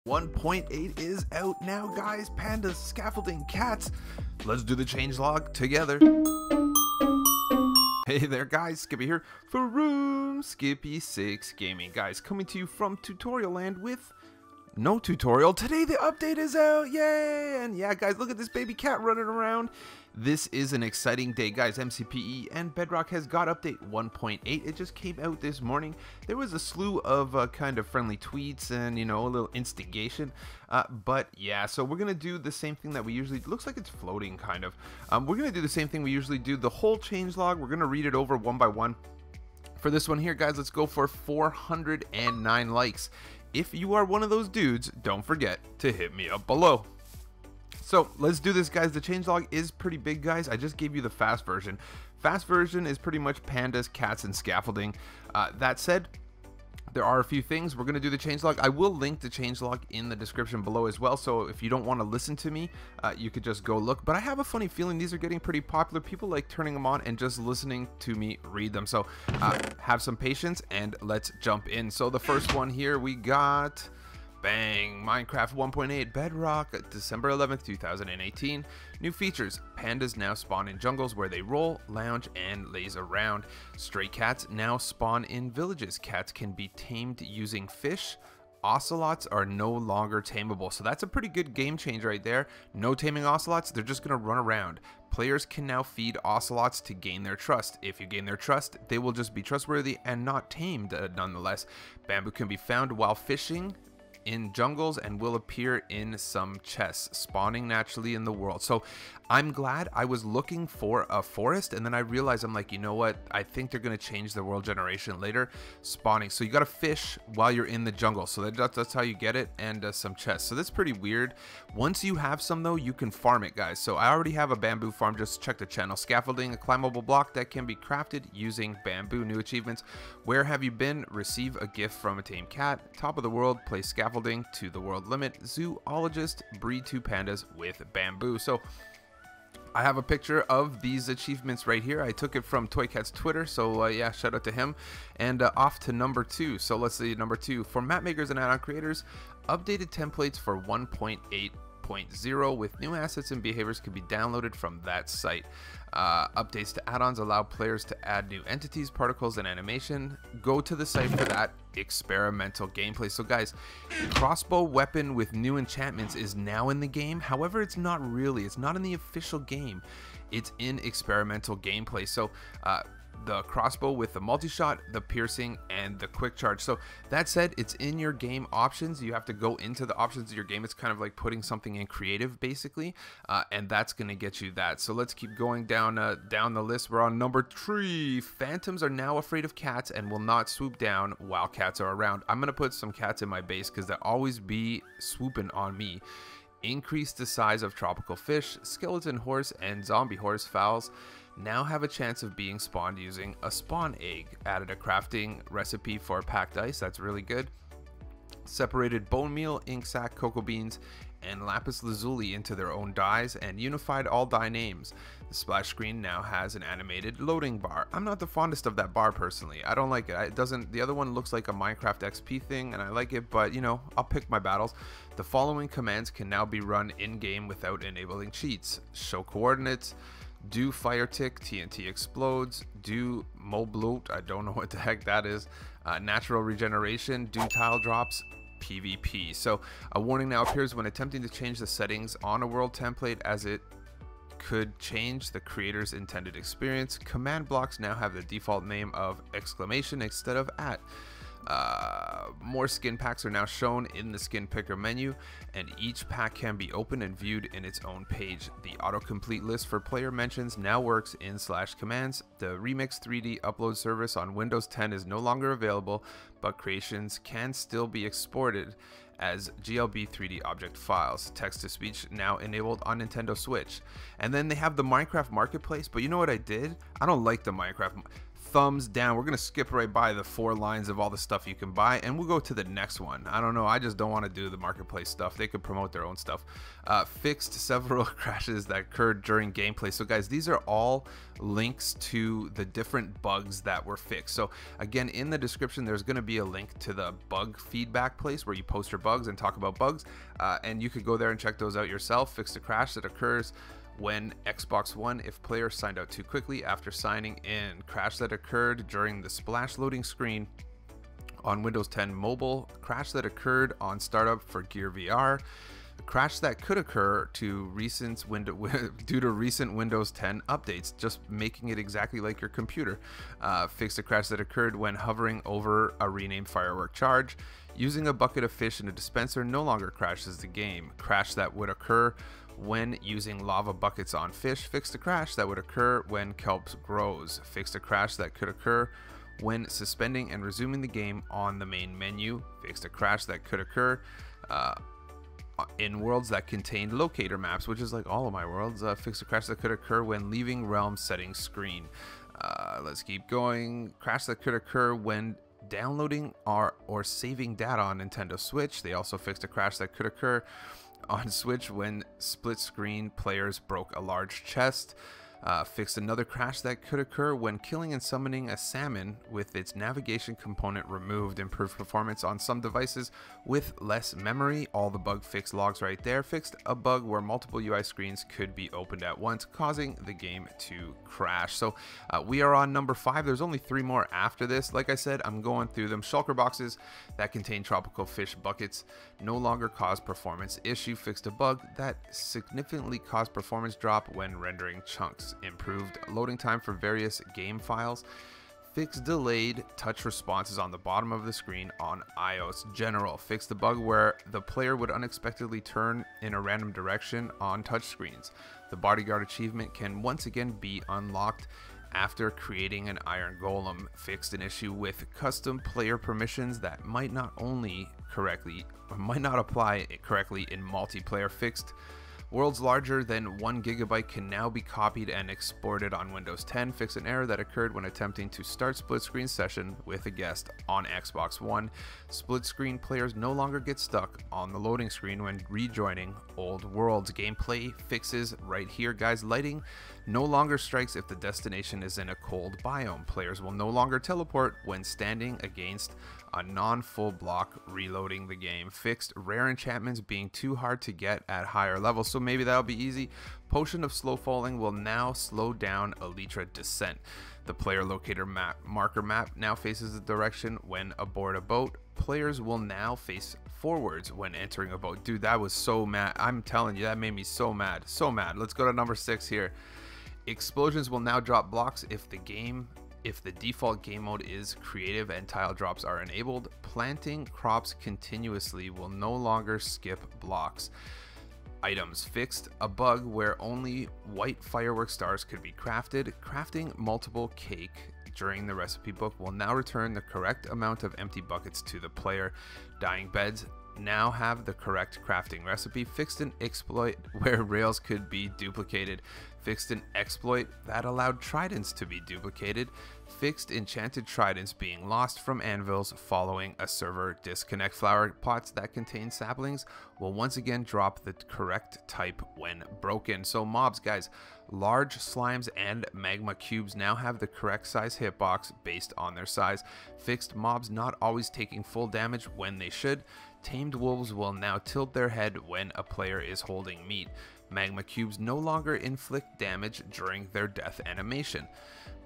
1.8 is out now, guys. Pandas, scaffolding, cats. Let's do the changelog together. Hey there, guys. Skippy here for Room Skippy 6 Gaming. Guys, coming to you from Tutorial Land with no tutorial. Today the update is out, yay! And yeah, guys, look at this baby cat running around. This is an exciting day, guys. MCPE and Bedrock has got update 1.8. It just came out this morning. There was a slew of kind of friendly tweets and, you know, a little instigation. But yeah, so we're gonna do the same thing that we usually, looks like it's floating kind of. We're gonna do the same thing we usually do, the whole changelog. We're gonna read it over one by one. For this one here, guys, let's go for 409 likes. If you are one of those dudes, don't forget to hit me up below. So let's do this, guys. The changelog is pretty big, guys. I just gave you the fast version. Fast version is pretty much pandas, cats, and scaffolding. That said, there are a few things. We're going to do the changelog. I will link the changelog in the description below as well. So if you don't want to listen to me, you could just go look. But I have a funny feeling these are getting pretty popular. People like turning them on and just listening to me read them. So have some patience and let's jump in. So the first one here, we got... bang, Minecraft 1.8 Bedrock, December 11th, 2018. New features: pandas now spawn in jungles where they roll, lounge, and laze around. Stray cats now spawn in villages. Cats can be tamed using fish. Ocelots are no longer tameable. So that's a pretty good game change right there. No taming ocelots, they're just gonna run around. Players can now feed ocelots to gain their trust. If you gain their trust, they will just be trustworthy and not tamed nonetheless. Bamboo can be found while fishing in jungles and will appear in some chests, spawning naturally in the world. So I'm glad. I was looking for a forest and then I realized, I'm like, you know what, I think they're going to change the world generation later. Spawning, so you got to fish while you're in the jungle, so that's how you get it. And some chests, so that's pretty weird. Once you have some though, you can farm it, guys. So I already have a bamboo farm. Just check the channel. Scaffolding, a climbable block that can be crafted using bamboo. New achievements: where have you been? Receive a gift from a tame cat. Top of the world, place scaffolding to the world limit. Zoologist, breed 2 pandas with bamboo. So I have a picture of these achievements right here. I took it from Toycat's Twitter, so yeah, shout out to him. And off to number 2. So let's see, number 2, for map makers and add-on creators, updated templates for 1.8.0 with new assets and behaviors can be downloaded from that site. Updates to add-ons allow players to add new entities, particles, and animation. Go to the site for that experimental gameplay. So guys, crossbow weapon with new enchantments is now in the game. However, it's not really. It's not in the official game. It's in experimental gameplay. So the crossbow with the multi-shot, the piercing, and the quick charge. So that said, it's in your game options. You have to go into the options of your game. It's kind of like putting something in creative, basically, and that's gonna get you that. So let's keep going down the list. We're on number 3. Phantoms are now afraid of cats and will not swoop down while cats are around. I'm gonna put some cats in my base because they'll always be swooping on me. Increase the size of tropical fish. Skeleton horse and zombie horse fowls now have a chance of being spawned using a spawn egg. Added a crafting recipe for packed ice, that's really good. Separated bone meal, ink sac, cocoa beans, and lapis lazuli into their own dyes, and unified all dye names. The splash screen now has an animated loading bar. I'm not the fondest of that bar personally. I don't like it. It doesn't. The other one looks like a Minecraft XP thing, and I like it, but you know, I'll pick my battles. The following commands can now be run in game without enabling cheats: show coordinates, do fire tick, TNT explodes, do mobloat, I don't know what the heck that is, natural regeneration, do tile drops, PvP. So a warning now appears when attempting to change the settings on a world template, as it could change the creator's intended experience. Command blocks now have the default name of exclamation instead of @. More skin packs are now shown in the skin picker menu, and each pack can be opened and viewed in its own page. The autocomplete list for player mentions now works in /commands. The Remix 3D upload service on Windows 10 is no longer available, but creations can still be exported as GLB 3D object files. Text-to-speech now enabled on Nintendo Switch. And then they have the Minecraft Marketplace, but you know what I did? I don't like the Minecraft. thumbs down. We're gonna skip right by the 4 lines of all the stuff you can buy, and we'll go to the next one. I don't know, I just don't want to do the marketplace stuff. They could promote their own stuff. Fixed several crashes that occurred during gameplay. So guys, these are all links to the different bugs that were fixed. So again, in the description there's going to be a link to the bug feedback place where you post your bugs and talk about bugs, and you could go there and check those out yourself. Fixed a crash that occurs when Xbox One if players signed out too quickly after signing in. Crash that occurred during the splash loading screen on Windows 10 mobile. Crash that occurred on startup for Gear VR. Crash that could occur due to recent Windows 10 updates, just making it exactly like your computer. Fixed a crash that occurred when hovering over a renamed firework charge. Using a bucket of fish in a dispenser no longer crashes the game. Crash that would occur when using lava buckets on fish. Fixed a crash that would occur when kelp grows. Fixed a crash that could occur when suspending and resuming the game on the main menu. Fixed a crash that could occur in worlds that contained locator maps, which is like all of my worlds. Fixed a crash that could occur when leaving realm settings screen. Let's keep going. Crash that could occur when downloading or saving data on Nintendo Switch. They also fixed a crash that could occur on Switch when split screen players broke a large chest. Fixed another crash that could occur when killing and summoning a salmon with its navigation component removed. Improved performance on some devices with less memory. All the bug fix logs right there. Fixed a bug where multiple UI screens could be opened at once, causing the game to crash. So we are on number 5. There's only 3 more after this. Like I said, I'm going through them. Shulker boxes that contain tropical fish buckets no longer cause performance issue. Fixed a bug that significantly caused performance drop when rendering chunks. Improved loading time for various game files. Fixed delayed touch responses on the bottom of the screen on iOS General. Fixed the bug where the player would unexpectedly turn in a random direction on touchscreens. The bodyguard achievement can once again be unlocked after creating an iron golem. Fixed an issue with custom player permissions that might not apply correctly in multiplayer. Fixed worlds larger than 1 GB can now be copied and exported on Windows 10. Fix an error that occurred when attempting to start split screen session with a guest on Xbox One. Split screen players no longer get stuck on the loading screen when rejoining old worlds. Gameplay fixes right here, guys. Lighting no longer strikes if the destination is in a cold biome. Players will no longer teleport when standing against a non-full block reloading the game. Fixed rare enchantments being too hard to get at higher levels, so maybe that'll be easy. Potion of slow falling will now slow down Elytra descent. The player locator marker map now faces the direction when aboard a boat. Players will now face forwards when entering a boat. Dude, that was so mad. I'm telling you, that made me so mad. So mad. Let's go to number 6 here. Explosions will now drop blocks if the default game mode is creative and tile drops are enabled. Planting crops continuously will no longer skip blocks. Items fixed a bug where only white firework stars could be crafted. Crafting multiple cake during the recipe book will now return the correct amount of empty buckets to the player. Dying beds now have the correct crafting recipe. Fixed an exploit where rails could be duplicated. Fixed an exploit that allowed tridents to be duplicated. Fixed enchanted tridents being lost from anvils following a server disconnect. Flower pots that contain saplings will once again drop the correct type when broken. So mobs, guys, large slimes and magma cubes now have the correct size hitbox based on their size. Fixed mobs not always taking full damage when they should. Tamed wolves will now tilt their head when a player is holding meat. Magma cubes no longer inflict damage during their death animation.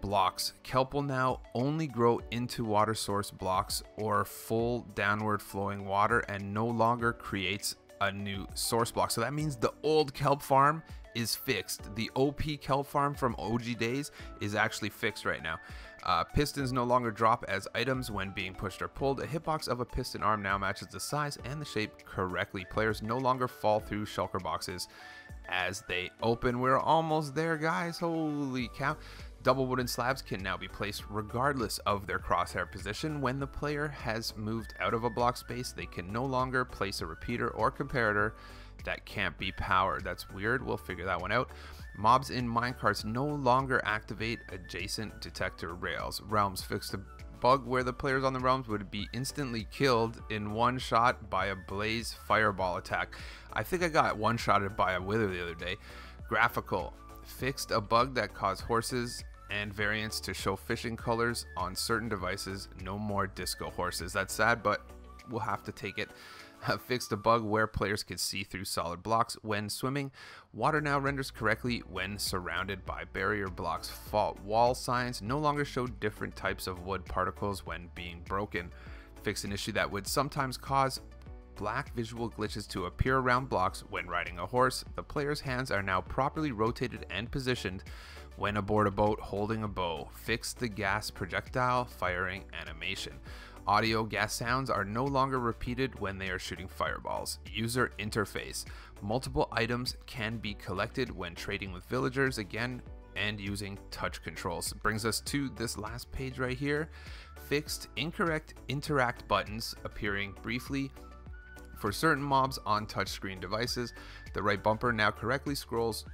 Blocks. Kelp will now only grow into water source blocks or full downward flowing water and no longer creates a new source block. So that means the old kelp farm is fixed. The OP kelp farm from OG days is actually fixed right now. Pistons no longer drop as items when being pushed or pulled. A hitbox of a piston arm now matches the size and the shape correctly. Players no longer fall through shulker boxes as they open. We're almost there, guys. Holy cow. Double wooden slabs can now be placed regardless of their crosshair position. When the player has moved out of a block space, they can no longer place a repeater or comparator that can't be powered. That's weird. We'll figure that one out. Mobs in minecarts no longer activate adjacent detector rails. Realms fixed a bug where the players on the realms would be instantly killed in one shot by a blaze fireball attack. I think I got one shotted by a wither the other day. Graphical fixed a bug that caused horses and variants to show fishing colors on certain devices. No more disco horses. That's sad, but we'll have to take it. Fixed a bug where players could see through solid blocks when swimming. Water now renders correctly when surrounded by barrier blocks. Fault wall signs no longer show different types of wood particles when being broken. Fixed an issue that would sometimes cause black visual glitches to appear around blocks when riding a horse. The player's hands are now properly rotated and positioned when aboard a boat holding a bow. Fixed the gas projectile firing animation. Audio gas sounds are no longer repeated when they are shooting fireballs. User interface. Multiple items can be collected when trading with villagers again and using touch controls. Brings us to this last page right here. Fixed incorrect interact buttons appearing briefly for certain mobs on touchscreen devices. The right bumper now correctly scrolls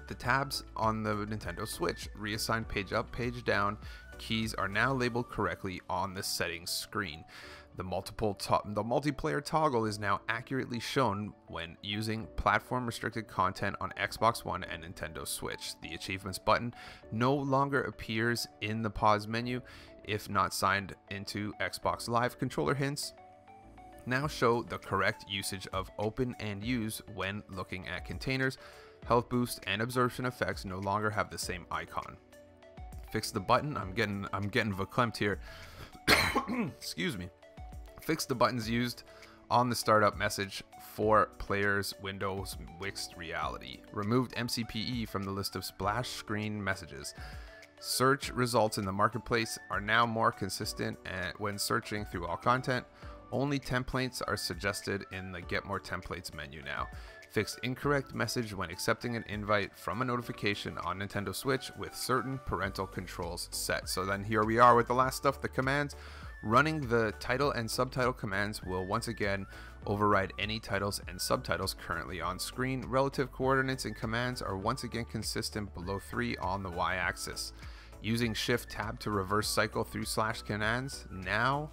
the tabs on the Nintendo Switch. Reassign page up, page down. Keys are now labeled correctly on the settings screen. The multiplayer toggle is now accurately shown when using platform restricted content on Xbox One and Nintendo Switch. The achievements button no longer appears in the pause menu if not signed into Xbox Live. Controller hints now show the correct usage of open and use when looking at containers. Health boost and absorption effects no longer have the same icon. Fix the button. I'm getting verklempt here. Excuse me. Fix the buttons used on the startup message for players Windows Mixed Reality. Removed MCPE from the list of splash screen messages. Search results in the marketplace are now more consistent when searching through all content. Only templates are suggested in the Get More Templates menu now. Fixed incorrect message when accepting an invite from a notification on Nintendo Switch with certain parental controls set. So then here we are with the last stuff, the commands. Running the title and subtitle commands will once again override any titles and subtitles currently on screen. Relative coordinates and commands are once again consistent below 3 on the y-axis. Using Shift Tab to reverse cycle through slash commands now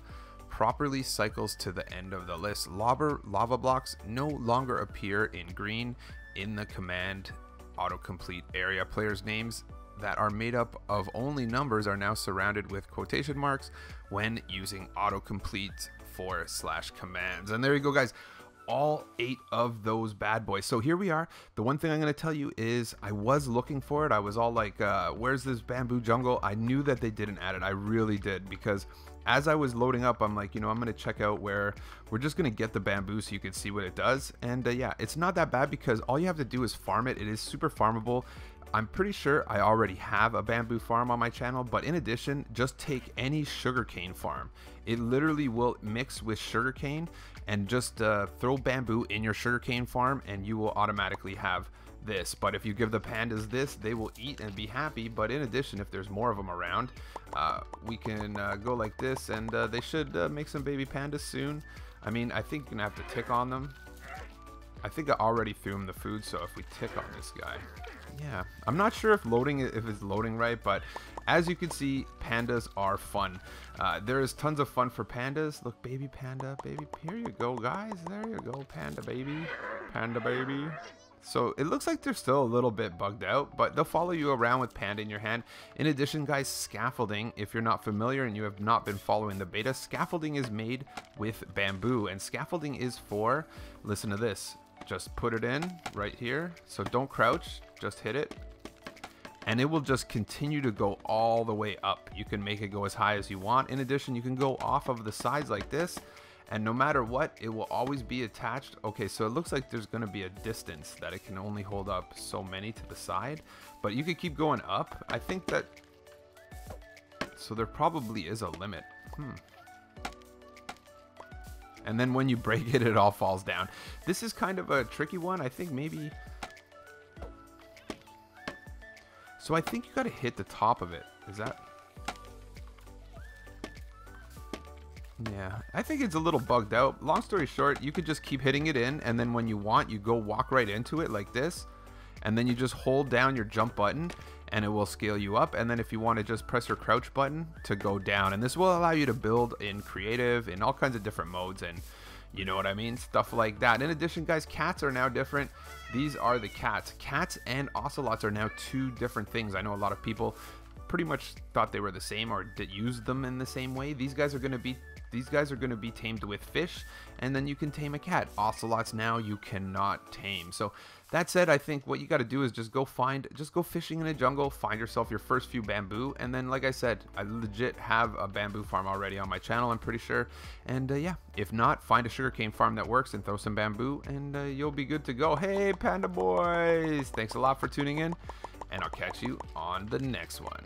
properly cycles to the end of the list. Lava blocks no longer appear in green in the command autocomplete area. Players' names that are made up of only numbers are now surrounded with quotation marks when using autocomplete for slash commands. And there you go, guys. All 8 of those bad boys. So here we are. The one thing I'm going to tell you is I was looking for it. I was all like, where's this bamboo jungle? I knew that they didn't add it. I really did, because as I was loading up, I'm like, I'm going to check out where we're just going to get the bamboo so you can see what it does. And yeah, it's not that bad because all you have to do is farm it. It is super farmable. I'm pretty sure I already have a bamboo farm on my channel, but in addition, just take any sugarcane farm. It literally will mix with sugarcane, and just throw bamboo in your sugarcane farm and you will automatically have this. But if you give the pandas this, they will eat and be happy. But in addition, if there's more of them around, we can go like this, and they should make some baby pandas soon. I mean, I think you're gonna have to tick on them. I think I already threw him the food, so if we tick on this guy, yeah, I'm not sure if it's loading right, but as you can see, pandas are fun. There is tons of fun for pandas. Look, baby panda, baby. Here you go, guys. There you go, panda baby, panda baby. So it looks like they're still a little bit bugged out, but they'll follow you around with panda in your hand. In addition, guys, scaffolding, if you're not familiar and you have not been following the beta, scaffolding is made with bamboo, and scaffolding is for, listen to this, just put it in right here. So don't crouch, just hit it, and it will just continue to go all the way up. You can make it go as high as you want. In addition, you can go off of the sides like this, and no matter what, it will always be attached. Okay, so it looks like there's going to be a distance that it can only hold up so many to the side, but you could keep going up. I think that, so there probably is a limit. And then when you break it, it all falls down. This is kind of a tricky one. I think maybe, so I think you got to hit the top of it. Is that? Yeah, I think it's a little bugged out. Long story short, you could just keep hitting it in, and then when you want, you go walk right into it like this, and then you just hold down your jump button, and it will scale you up. And then if you want to just press your crouch button to go down, and this will allow you to build in creative, in all kinds of different modes, and you know what I mean? Stuff like that. In addition, guys, cats are now different. These are the cats. Cats and ocelots are now two different things. I know a lot of people pretty much thought they were the same or did use them in the same way. These guys are going to be tamed with fish, and then you can tame a cat. Ocelots now you cannot tame. So that said, I think what you got to do is just go fishing in a jungle, find yourself your first few bamboo, and then like I said, I legit have a bamboo farm already on my channel, I'm pretty sure. And yeah, if not, find a sugarcane farm that works and throw some bamboo, and you'll be good to go. Hey, Panda Boys! Thanks a lot for tuning in, and I'll catch you on the next one.